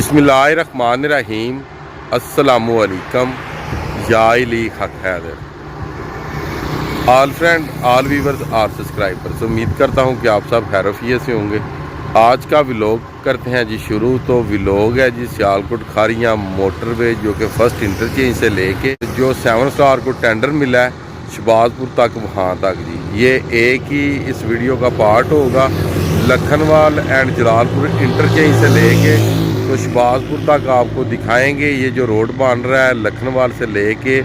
बिस्मिल्लाहिर्रहमानिर्रहीम। अस्सलामुअलैकुम या इली हक Haider. All friend, all viewers, all subscribers, उम्मीद करता हूँ कि आप सब खैरियत से होंगे। आज का व्लॉग करते हैं जी शुरू। तो व्लॉग है जी सियालकोट खारियाँ मोटरवे, जो कि फर्स्ट इंटरचेंज से लेके जो 7 स्टार को टेंडर मिला है शहबाजपुर तक, वहाँ तक जी ये एक ही इस वीडियो का पार्ट होगा। लखनवाल एंड जलालपुर इंटरचेंज से लेके तो शहबाजपुर तक आपको दिखाएंगे। ये जो रोड बन रहा है लखनवाल से लेके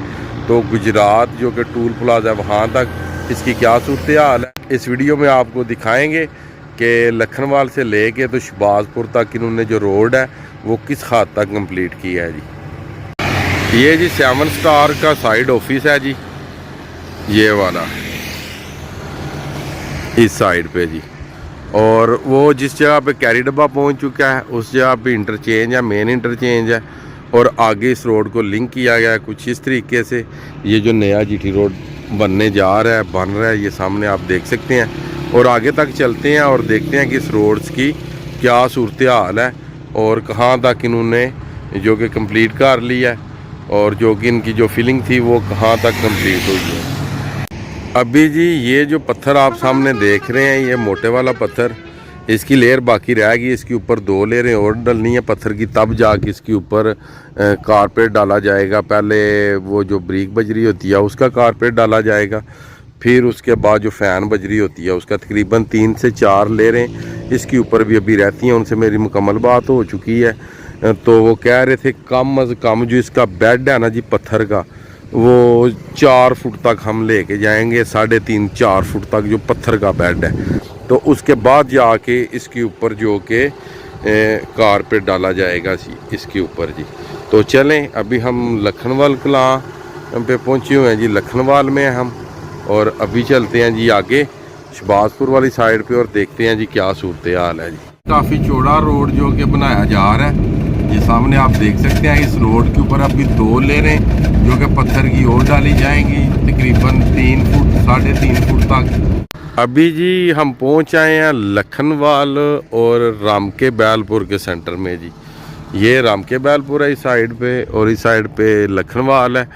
तो गुजरात जो कि टूल प्लाजा है वहाँ तक, इसकी क्या सूरत हाल है इस वीडियो में आपको दिखाएंगे कि लखनवाल से लेके तो शहबाजपुर तक इन्होंने जो रोड है वो किस हद तक कंप्लीट किया है जी। ये जी 7 स्टार का साइड ऑफिस है जी, ये वाला इस साइड पे जी। और वो जिस जगह पे कैरी डब्बा पहुंच चुका है उस जगह पे इंटरचेंज है, मेन इंटरचेंज है। और आगे इस रोड को लिंक किया गया है कुछ इस तरीके से। ये जो नया जीटी रोड बनने जा रहा है, बन रहा है, ये सामने आप देख सकते हैं। और आगे तक चलते हैं और देखते हैं कि इस रोड्स की क्या सूरत हाल है और कहाँ तक इन्होंने जो कि कंप्लीट कर लिया है और जो कि इनकी जो फिलिंग थी वो कहाँ तक कंप्लीट हुई है। अभी जी ये जो पत्थर आप सामने देख रहे हैं, ये मोटे वाला पत्थर, इसकी लेयर बाकी रहेगी। इसके ऊपर 2 लेयरें और डलनी है पत्थर की, तब जाके इसके ऊपर कारपेट डाला जाएगा। पहले वो जो ब्रिक बजरी होती है उसका कारपेट डाला जाएगा, फिर उसके बाद जो फ़ैन बजरी होती है उसका तकरीबन 3 से 4 लेयरें इसके ऊपर भी अभी रहती हैं। उनसे मेरी मुकम्मल बात हो चुकी है। तो वो कह रहे थे कम अज़ कम जो इसका बेड है ना जी पत्थर का, वो 4 फुट तक हम लेके जाएंगे, 3.5-4 फुट तक जो पत्थर का बेड है। तो उसके बाद जाके इसके ऊपर जो कि कारपेट डाला जाएगा इसके ऊपर जी। तो चलें, अभी हम लखनवाल कलां पे पहुंचे हुए हैं जी, लखनवाल में हम। और अभी चलते हैं जी आगे शहबाजपुर वाली साइड पे और देखते हैं जी क्या सूरत हाल है जी। काफ़ी चौड़ा रोड जो कि बनाया जा रहा है, ये सामने आप देख सकते हैं। इस रोड के ऊपर अभी 2 लेयरें जो कि पत्थर की और डाली जाएंगी, तकरीबन 3 फुट 3.5 फुट तक। अभी जी हम पहुंच आए हैं लखनवाल और राम के बैलपुर के सेंटर में जी। ये राम के बैलपुर है इस साइड पे और इस साइड पे लखनवाल है।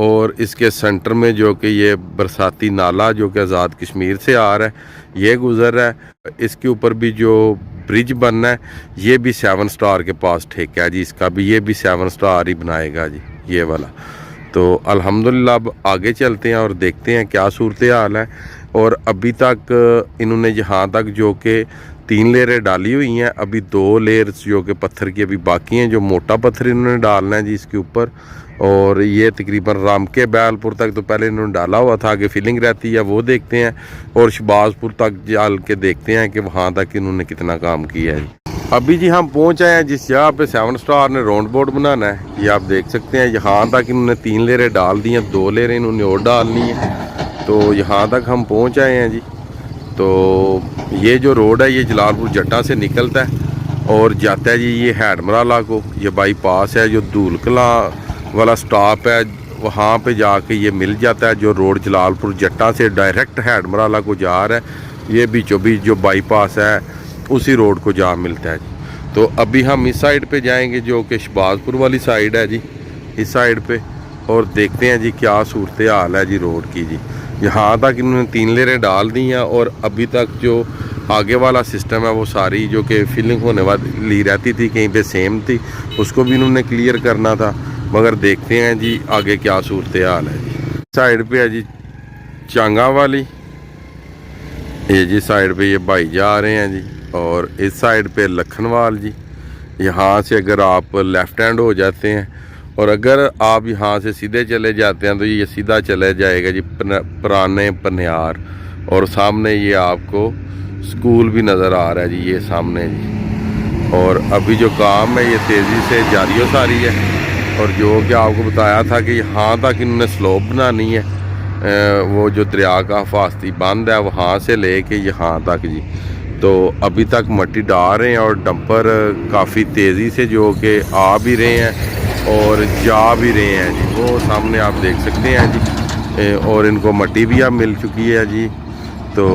और इसके सेंटर में जो कि ये बरसाती नाला जो कि आज़ाद कश्मीर से आ रहा है ये गुज़र रहा है। इसके ऊपर भी जो ब्रिज बनना है ये भी 7 स्टार के पास ठेका है जी इसका भी, ये भी 7 स्टार ही बनाएगा जी ये वाला। तो अल्हम्दुलिल्लाह अब आगे चलते हैं और देखते हैं क्या सूरत हाल है। और अभी तक इन्होंने यहाँ तक जो कि 3 लेयरें डाली हुई हैं, अभी 2 लेयर्स जो कि पत्थर की अभी बाकी हैं, जो मोटा पत्थर इन्होंने डालना है जी इसके ऊपर। और ये तकरीबन राम के बैलपुर तक तो पहले इन्होंने डाला हुआ था, आगे फिलिंग रहती है वो देखते हैं। और शहबाजपुर तक चल के देखते हैं कि वहाँ तक इन्होंने कितना काम किया है। अभी जी हम पहुँच आए हैं जिस जगह पे 7 स्टार ने राउंड बोर्ड बनाना है, ये आप देख सकते हैं। यहाँ तक इन्होंने 3 लेयरें डाल दी हैं, 2 लेयरें इन्होंने और डालनी है। तो यहाँ तक हम पहुँच आए हैं जी। तो ये जो रोड है ये जलालपुर जट्टा से निकलता है और जाता है जी ये हैडमराला को। ये बाईपास है जो धूल कलां वाला स्टॉप है, वहाँ पे जाके ये मिल जाता है। जो रोड जलालपुर जट्टा से डायरेक्ट हैडमराला को जा रहा है, ये बीचों बीच जो बाईपास है उसी रोड को जा मिलता है जी। तो अभी हम इस साइड पे जाएंगे जो कि शहबाजपुर वाली साइड है जी, इस साइड पे, और देखते हैं जी क्या सूरत हाल है जी रोड की जी। यहाँ तक इन्होंने 3 लेयरें डाल दी हैं और अभी तक जो आगे वाला सिस्टम है वो सारी जो कि फिलिंग होने वाली रहती थी कहीं पे सेम थी, उसको भी इन्होंने क्लियर करना था। मगर देखते हैं जी आगे क्या सूरत हाल है जी। साइड पे है जी चांगा वाली, ये जी साइड पे ये भाई जा रहे हैं जी। और इस साइड पे लखनवाल जी। यहाँ से अगर आप लेफ़्ट हैंड हो जाते हैं और अगर आप यहाँ से सीधे चले जाते हैं तो ये सीधा चला जाएगा जी पुराने पनियार। और सामने ये आपको स्कूल भी नज़र आ रहा है जी, ये सामने जी। और अभी जो काम है ये तेज़ी से जारी सारी है। और जो कि आपको बताया था कि यहाँ तक इन्होंने स्लोप बनानी है, वो जो दरिया का हिफाजती बंद है वहाँ से लेके यहाँ तक जी। तो अभी तक मट्टी डाल रहे हैं और डंपर काफ़ी तेज़ी से जो कि आ भी रहे हैं और जा भी रहे हैं जी, वो सामने आप देख सकते हैं जी। और इनको मट्टी भी अब मिल चुकी है जी। तो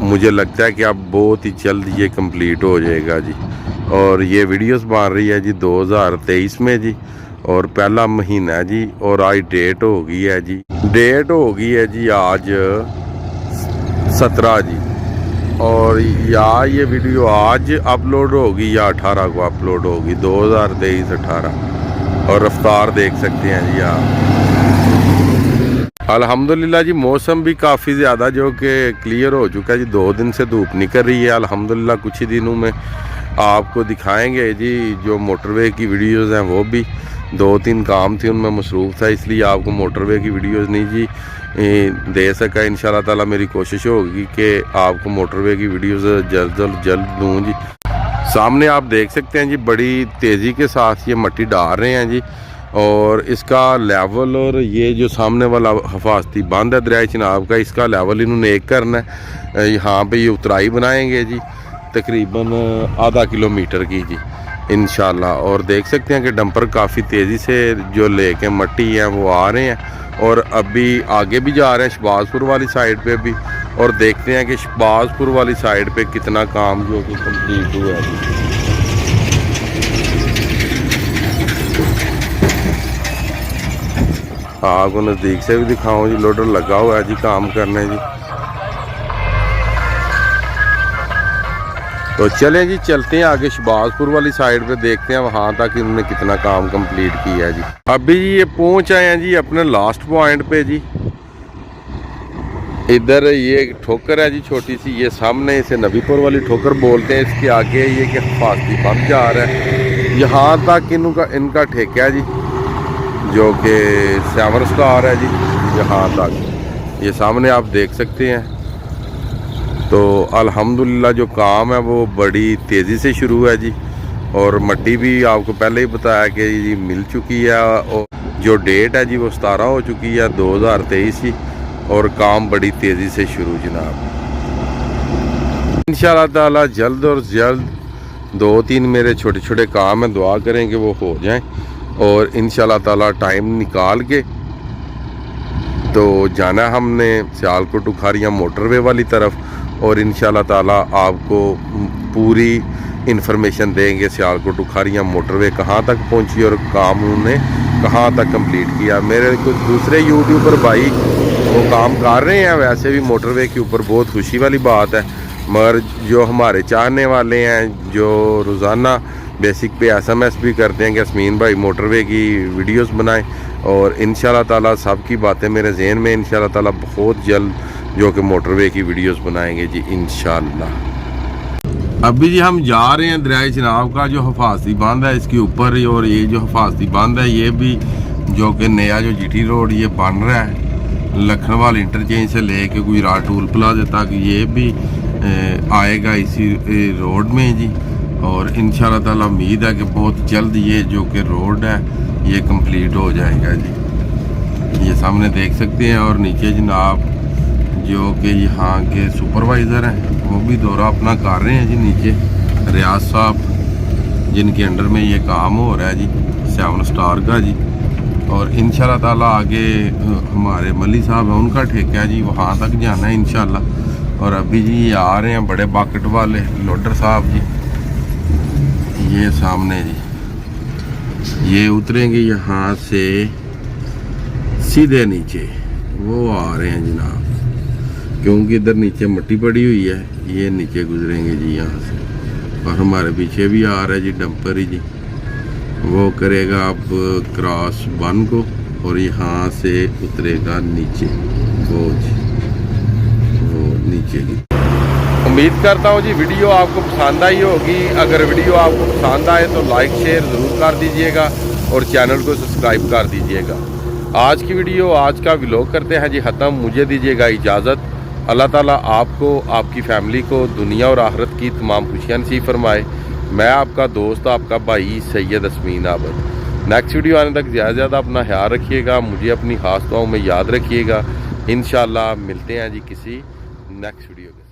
मुझे लगता है कि अब बहुत ही जल्द ये कंप्लीट हो जाएगा जी। और ये वीडियोस बन रही है जी 2023 में जी, और पहला महीना है जी, और आज डेट हो गई है जी, आज 17 जी, और या ये वीडियो आज अपलोड होगी या 18 को अपलोड होगी, 2023-18। और रफ्तार देख सकते हैं जी आप। अल्हम्दुलिल्लाह जी, मौसम भी काफ़ी ज़्यादा जो कि क्लियर हो चुका है जी, 2 दिन से धूप निकल रही है अल्हम्दुलिल्लाह। कुछ ही दिनों में आपको दिखाएंगे जी जो मोटरवे की वीडियोस हैं, वो भी 2-3 काम थे उनमें मसरूफ़ था, इसलिए आपको मोटरवे की वीडियोस नहीं जी दे सका। इंशाल्लाह ताला मेरी कोशिश होगी कि आपको मोटरवे की वीडियोस जल्द दूँ जी। सामने आप देख सकते हैं जी, बड़ी तेज़ी के साथ ये मट्टी डाल रहे हैं जी, और इसका लेवल, और ये जो सामने वाला हिफाजती बांध है दरिया चिनाब का, इसका लेवल इन्होंने एक करना है। यहाँ पे ये उतराई बनाएंगे जी तकरीबन आधा किलोमीटर की जी इंशाल्लाह। और देख सकते हैं कि डंपर काफ़ी तेज़ी से जो लेके मट्टी है वो आ रहे हैं, और अभी आगे भी जा रहे हैं शहबाजपुर वाली साइड पे भी, और देखते हैं कि शहबाजपुर वाली साइड पे कितना काम जो कि कंप्लीट हुआ है। आपको नज़दीक से भी दिखाऊं जी, लोडर लगा हुआ है जी काम करने जी। तो चलें जी, चलते हैं आगे शहबाजपुर वाली साइड पे, देखते हैं वहाँ तक इन्होंने कितना काम कंप्लीट किया है जी। अभी ये पहुँच आए हैं जी अपने लास्ट पॉइंट पे जी। इधर ये एक ठोकर है जी छोटी सी, ये सामने इसे नबीपुर वाली ठोकर बोलते हैं। इसके आगे ये कि हिफाजती बंद जा रहा है, यहाँ तक इनका ठेका है जी, जो कि 7 स्टार है जी। यहाँ तक ये सामने आप देख सकते हैं। तो अल्हम्दुलिल्लाह जो काम है वो बड़ी तेज़ी से शुरू है जी, और मट्टी भी आपको पहले ही बताया कि जी मिल चुकी है, और जो डेट है जी वो 17 हो चुकी है 2023 की, और काम बड़ी तेज़ी से शुरू जनाब। इंशाल्लाह ताला जल्द और जल्द 2-3 मेरे छोटे छोटे काम हैं, दुआ करें कि वो हो जाएं, और इंशाल्लाह ताला टाइम निकाल के तो जाना हमने सियालकोट उखारियाँ मोटरवे वाली तरफ, और इंशाल्लाह ताला आपको पूरी इन्फॉर्मेशन देंगे सियालकोट उखारियाँ मोटरवे कहाँ तक पहुँची और काम उन्होंने कहाँ तक कंप्लीट किया। मेरे कुछ दूसरे यूट्यूबर भाई वो काम कर रहे हैं वैसे भी मोटरवे के ऊपर, बहुत खुशी वाली बात है, मगर जो हमारे चाहने वाले हैं जो रोज़ाना बेसिक पे SMS भी करते हैं कि यास्मीन भाई मोटरवे की वीडियोस बनाएं, और इंशाल्लाह ताला सबकी बातें मेरे जहन में, इंशाल्लाह ताला बहुत जल्द जो कि मोटरवे की वीडियोस बनाएंगे जी इंशाल्लाह। अभी जी हम जा रहे हैं दरिया चिनाब का जो हिफाजती बांध है इसके ऊपर, और ये जो हिफाजती बांध है ये भी जो कि नया जो GT रोड ये बन रहा है लखनवाल इंटरचेंज से लेके गुजरात टूल प्लाजा तक, ये भी आएगा इसी रोड में जी। और इंशाल्लाह ताला उम्मीद है कि बहुत जल्द ये जो कि रोड है ये कंप्लीट हो जाएगा जी। ये सामने देख सकते हैं, और नीचे जनाब जो कि यहाँ के सुपरवाइज़र हैं वो भी दौरा अपना कर रहे हैं जी नीचे, रियाज साहब जिनके अंडर में ये काम हो रहा है जी 7 स्टार का जी। और इंशाल्लाह ताला आगे हमारे मली साहब हैं उनका ठेका है जी, वहाँ तक जाना है इंशाल्लाह। और अभी जी आ रहे हैं बड़े बाकेट वाले लोडर साहब जी, ये सामने जी, ये उतरेंगे यहाँ से सीधे नीचे, वो आ रहे हैं जनाब, क्योंकि इधर नीचे मट्टी पड़ी हुई है, ये नीचे गुजरेंगे जी यहाँ से। और हमारे पीछे भी आ रहा है जी डंपर ही जी, वो करेगा अब क्रॉस वन को, और यहाँ से उतरेगा नीचे, वो जी वो नीचे की। उम्मीद करता हूँ जी वीडियो आपको पसंद आई होगी। अगर वीडियो आपको पसंद आए तो लाइक शेयर ज़रूर कर दीजिएगा, और चैनल को सब्सक्राइब कर दीजिएगा। आज की वीडियो, आज का व्लॉग करते हैं जी ख़त्म। मुझे दीजिएगा इजाज़त। अल्लाह ताला आपको, आपकी फैमिली को दुनिया और आखिरत की तमाम खुशियाँ नसीब फरमाए। मैं आपका दोस्त, आपका भाई सैयद यास्मीन आबद। नेक्स्ट वीडियो आने तक ज़्यादा से ज़्यादा अपना ख्याल रखिएगा, मुझे अपनी खास दुआओं में याद रखिएगा। इंशाल्लाह मिलते हैं जी किसी नेक्स्ट वीडियो के।